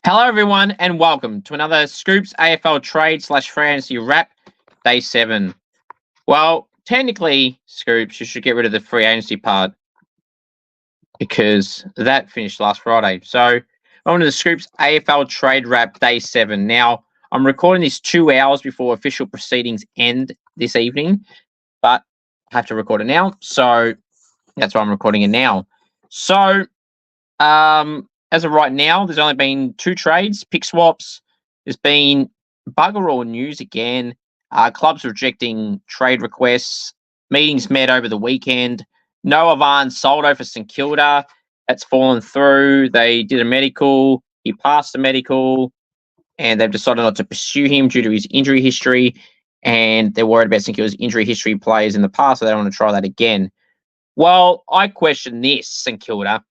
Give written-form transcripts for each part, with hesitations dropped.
Hello, everyone, and welcome to another Scoops AFL Trade / Fantasy Wrap, Day 7. Well, technically, Scoops, you should get rid of the free agency part because that finished last Friday. So, on to the Scoops AFL Trade Wrap, Day 7. Now, I'm recording this 2 hours before official proceedings end this evening, but I have to record it now, so that's why I'm recording it now. So, as of right now, there's only been 2 trades, pick swaps. There's been bugger all news again. Clubs rejecting trade requests. Meetings met over the weekend. Noah Van Soldo for St Kilda. That's fallen through. They did a medical. He passed the medical, and they've decided not to pursue him due to his injury history. And they're worried about St Kilda's injury history players in the past, so they don't want to try that again. Well, I question this, St Kilda.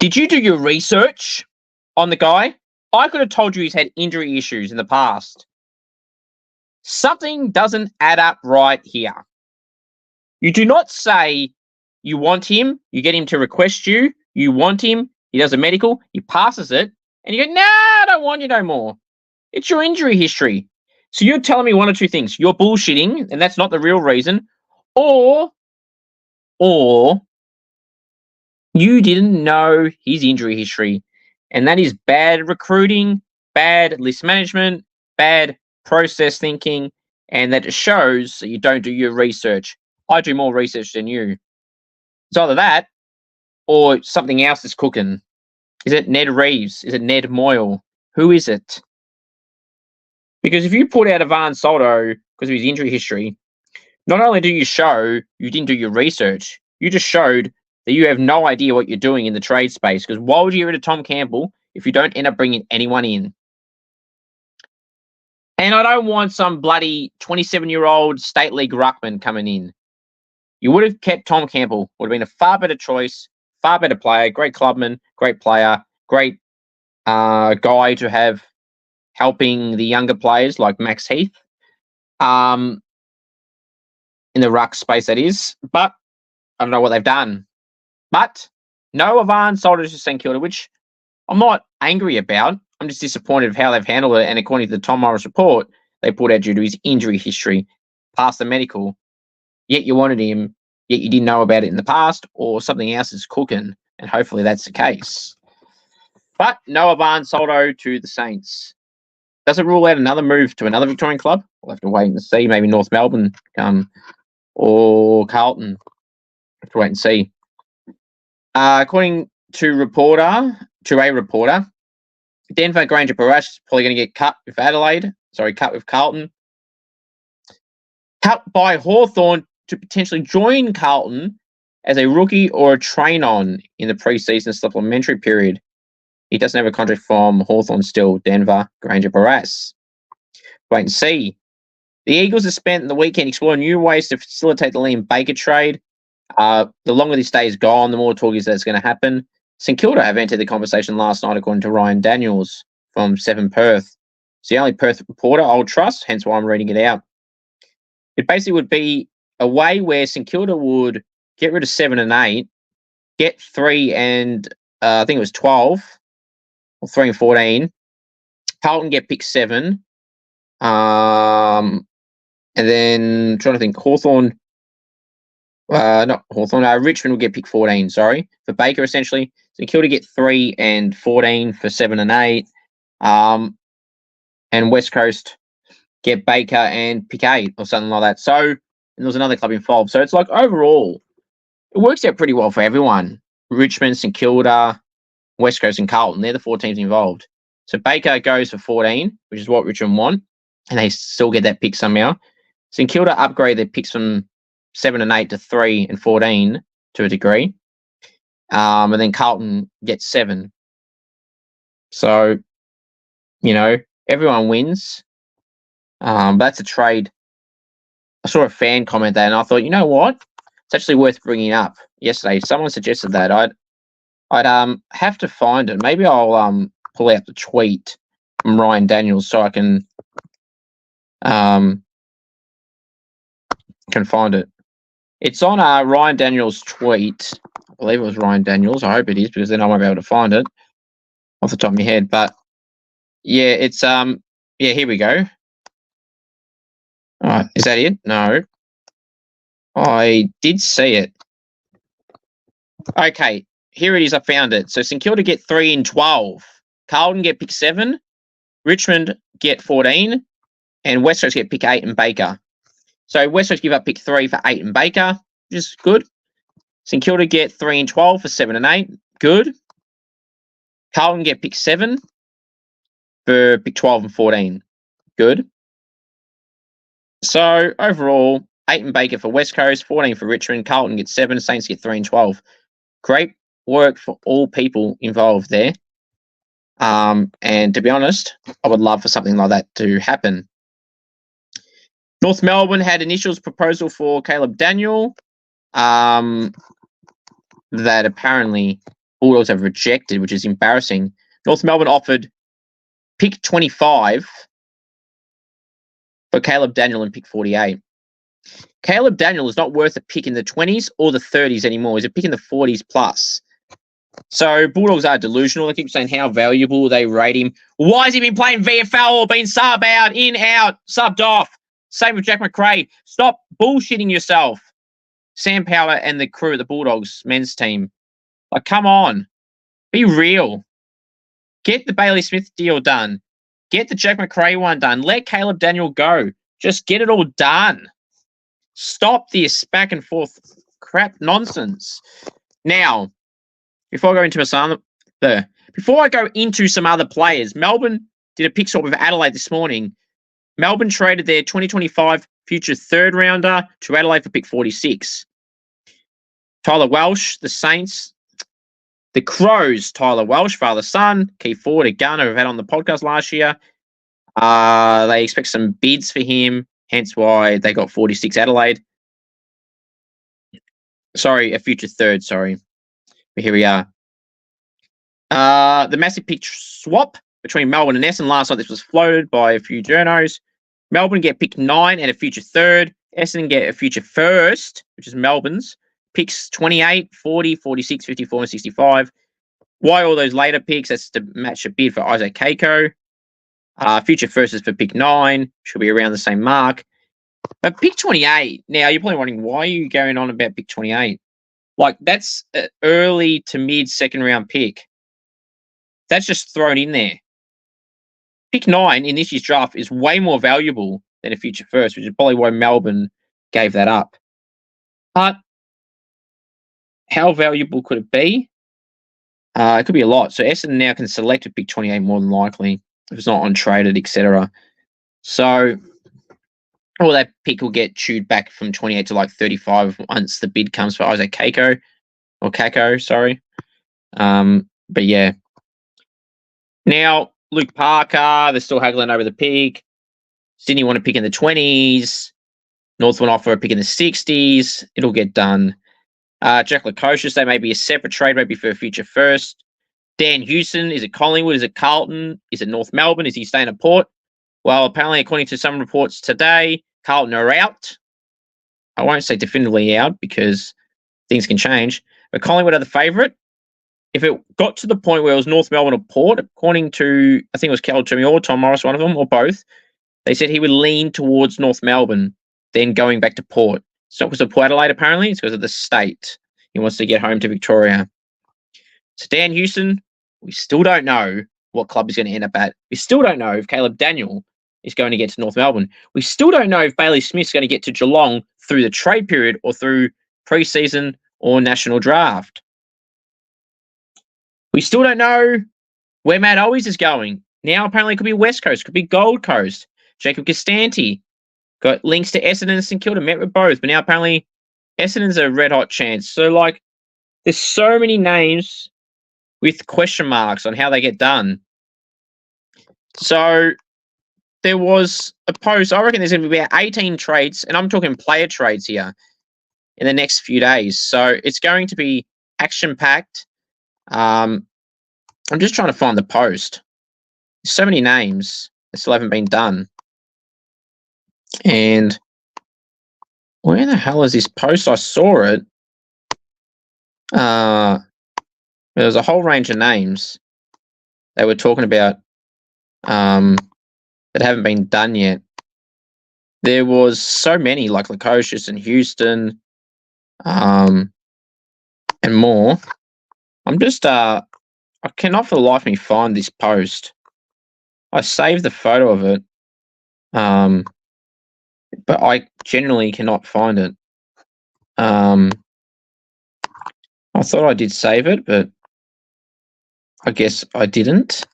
Did you do your research on the guy? I could have told you he's had injury issues in the past. Something doesn't add up right here. You do not say you want him, you get him to request you, you want him, he does a medical, he passes it, and you go, nah, I don't want you no more. It's your injury history. So you're telling me one or two things. You're bullshitting, and that's not the real reason, or you didn't know his injury history, and that is bad recruiting, bad list management, bad process thinking, and that shows that you don't do your research. I do more research than you. It's either that or something else is cooking. Is it Ned Reeves? Is it Ned Moyle? Who is it? Because if you put out a Van Soldo because of his injury history, not only do you show you didn't do your research, you just showed that you have no idea what you're doing in the trade space. Because why would you get rid of Tom Campbell if you don't end up bringing anyone in? And I don't want some bloody 27-year-old state league ruckman coming in. You would have kept Tom Campbell. Would have been a far better choice, far better player, great clubman, great player, great guy to have helping the younger players like Max Heath. In the ruck space, that is. But I don't know what they've done. But Noah Van sold it to St Kilda, which I'm not angry about. I'm just disappointed of how they've handled it. And according to the Tom Morris report, they put out due to his injury history, past the medical. Yet you wanted him, yet you didn't know about it in the past, or something else is cooking. And hopefully that's the case. But Noah Van Soldo to the Saints. Does it rule out another move to another Victorian club? We'll have to wait and see. Maybe North Melbourne or Carlton. Have to wait and see. According to a reporter, Denver Granger Barrash is probably going to get cut with cut with Carlton. Cut by Hawthorn to potentially join Carlton as a rookie or a train-on in the preseason supplementary period. He doesn't have a contract from Hawthorn still, Denver Granger Barrash. Wait and see. The Eagles have spent the weekend exploring new ways to facilitate the Liam Baker trade. The longer this day is gone, the more talk is that it's going to happen. St Kilda have entered the conversation last night, according to Ryan Daniels from 7 Perth. It's the only Perth reporter I'll trust, hence why I'm reading it out. It basically would be a way where St Kilda would get rid of 7 and 8, get 3 and I think it was 12, or 3 and 14. Carlton get pick 7. And then I'm trying to think, Hawthorn. Richmond will get pick 14, for Baker, essentially. St Kilda get 3 and 14 for 7 and 8. And West Coast get Baker and pick 8 or something like that. So, and there was another club involved. So it's like overall, it works out pretty well for everyone. Richmond, St Kilda, West Coast and Carlton, they're the 4 teams involved. So Baker goes for 14, which is what Richmond want, and they still get that pick somehow. St Kilda upgrade their picks from 7 and 8 to 3 and 14 to a degree. And then Carlton gets 7. So, everyone wins. But that's a trade. I saw a fan comment that, and I thought, you know what? It's actually worth bringing up. Yesterday, someone suggested that. I'd have to find it. Maybe I'll pull out the tweet from Ryan Daniels so I can find it. It's on Ryan Daniels' tweet. I believe it was Ryan Daniels. I hope it is, because then I won't be able to find it. off the top of my head, but yeah, it's yeah, here we go. All right, is that it? No. I did see it. Okay, here it is. I found it. So St Kilda get 3 in 12. Carlton get pick 7. Richmond get 14. And West Coast get pick 8 and Baker. So West Coast give up pick 3 for 8 and Baker, which is good. St Kilda get 3 and 12 for 7 and 8. Good. Carlton get pick 7 for pick 12 and 14. Good. So overall, 8 and Baker for West Coast, 14 for Richmond. Carlton gets 7. Saints get 3 and 12. Great work for all people involved there. And to be honest, I would love for something like that to happen. North Melbourne had initials proposal for Caleb Daniel that apparently Bulldogs have rejected, which is embarrassing. North Melbourne offered pick 25 for Caleb Daniel and pick 48. Caleb Daniel is not worth a pick in the 20s or the 30s anymore. He's a pick in the 40s plus. So Bulldogs are delusional. They keep saying how valuable they rate him. Why has he been playing VFL or been sub out, in, out, subbed off? Same with Jack McRae. Stop bullshitting yourself. Sam Power and the crew at the Bulldogs men's team. Like, come on. Be real. Get the Bailey Smith deal done. Get the Jack McRae one done. Let Caleb Daniel go. Just get it all done. Stop this back and forth crap nonsense. Now, before I go into some other players, Melbourne did a pick swap with Adelaide this morning. Melbourne traded their 2025 future third rounder to Adelaide for pick 46. Tyler Welsh, the Saints, the Crows, Tyler Welsh, father-son, key forward, a gunner we've had on the podcast last year. They expect some bids for him, hence why they got 46 Adelaide. Sorry, a future third, sorry. But here we are. The massive pick swap between Melbourne and Essendon last night. This was floated by a few journos. Melbourne get pick 9 and a future third. Essendon get a future first, which is Melbourne's. Picks 28, 40, 46, 54, and 65. Why all those later picks? That's to match a bid for Isaac Keiko. Future first is for pick 9. Should be around the same mark. But pick 28, now you're probably wondering, why are you going on about pick 28? Like, that's an early to mid second round pick. That's just thrown in there. Pick 9 in this year's draft is way more valuable than a future first, which is probably why Melbourne gave that up. But how valuable could it be? It could be a lot. So Essendon now can select a pick 28 more than likely if it's not untraded, etc. So, well, that pick will get chewed back from 28 to like 35 once the bid comes for Isaac Keiko, or Kako, sorry. But yeah. Now, Luke Parker, they're still haggling over the pick. Sydney want to pick in the 20s. North want to offer a pick in the 60s. It'll get done. Jack Lukosius, they may be a separate trade, maybe for a future first. Dan Houston, is it Collingwood? Is it Carlton? Is it North Melbourne? Is he staying at Port? Well, apparently, according to some reports today, Carlton are out. I won't say definitively out because things can change. But Collingwood are the favourite. If it got to the point where it was North Melbourne or Port, according to, I think it was Cal Toomey or Tom Morris, one of them, or both, they said he would lean towards North Melbourne, then going back to Port. It's not because of Port Adelaide, apparently. It's because of the state. He wants to get home to Victoria. So Dan Houston, we still don't know what club he's going to end up at. We still don't know if Caleb Daniel is going to get to North Melbourne. We still don't know if Bailey Smith's going to get to Geelong through the trade period or through pre-season or national draft. We still don't know where Matt Owens is going. Now, apparently, it could be West Coast, could be Gold Coast. Jacob Costanti got links to Essendon and St Kilda, met with both, but now apparently Essendon's a red-hot chance. So, like, there's so many names with question marks on how they get done. So, there was a post, I reckon there's going to be about 18 trades, and I'm talking player trades here, in the next few days. So, it's going to be action-packed. I'm just trying to find the post. There's so many names that still haven't been done. And where the hell is this post? I saw it. There's a whole range of names. they were talking about that haven't been done yet. There was so many, like Lukosius and Houston, and more. I'm just I cannot for the life of me find this post. I saved the photo of it, but I generally cannot find it. I thought I did save it, but I guess I didn't.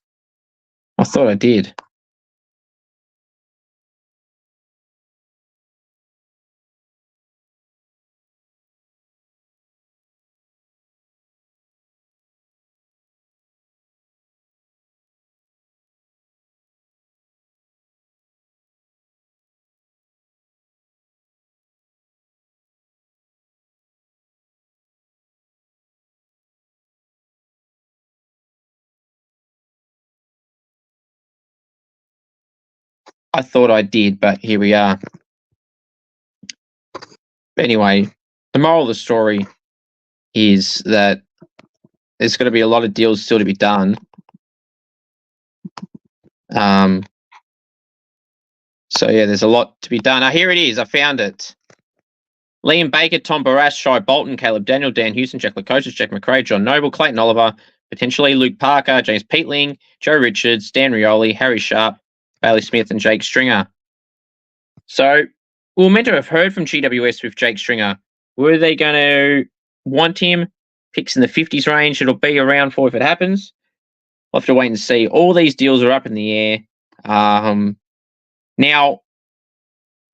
I thought I did. I thought I did, but here we are. Anyway, the moral of the story is that there's going to be a lot of deals still to be done. So yeah, there's a lot to be done. Here it is. I found it. Liam Baker, Tom Barras, Shai Bolton, Caleb Daniel, Dan Houston, Jack Lukosius, Jack McRae, John Noble, Clayton Oliver, potentially Luke Parker, James Peatling, Joe Richards, Dan Rioli, Harry Sharp, Bailey Smith, and Jake Stringer. So we were meant to have heard from GWS with Jake Stringer. Were they going to want him? Picks in the 50s range. It'll be around for if it happens. We'll have to wait and see. All these deals are up in the air. Now,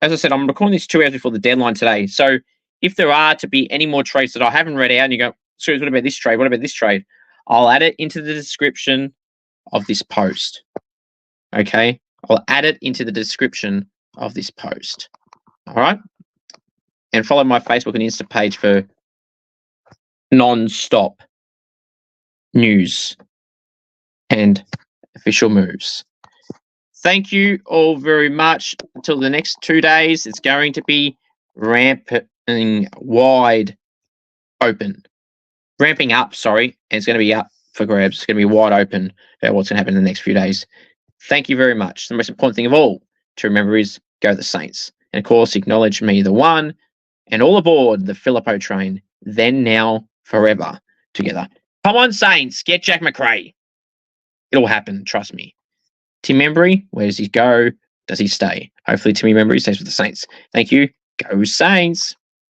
as I said, I'm recording this 2 hours before the deadline today. So if there are to be any more trades that I haven't read out and you go, Suze, what about this trade? What about this trade? I'll add it into the description of this post. Okay? I'll add it into the description of this post. All right? And follow my Facebook and Insta page for non-stop news and official moves. Thank you all very much. Until the next 2 days, it's going to be ramping up, and it's going to be up for grabs. It's going to be wide open about what's going to happen in the next few days. Thank you very much. The most important thing of all to remember is go the Saints. And of course, acknowledge me, the one, and all aboard the Filippo train, then, now, forever, together. Come on, Saints, get Jack McRae. It'll happen, trust me. Tim Membry, where does he go? Does he stay? Hopefully Timmy Membry stays with the Saints. Thank you. Go Saints.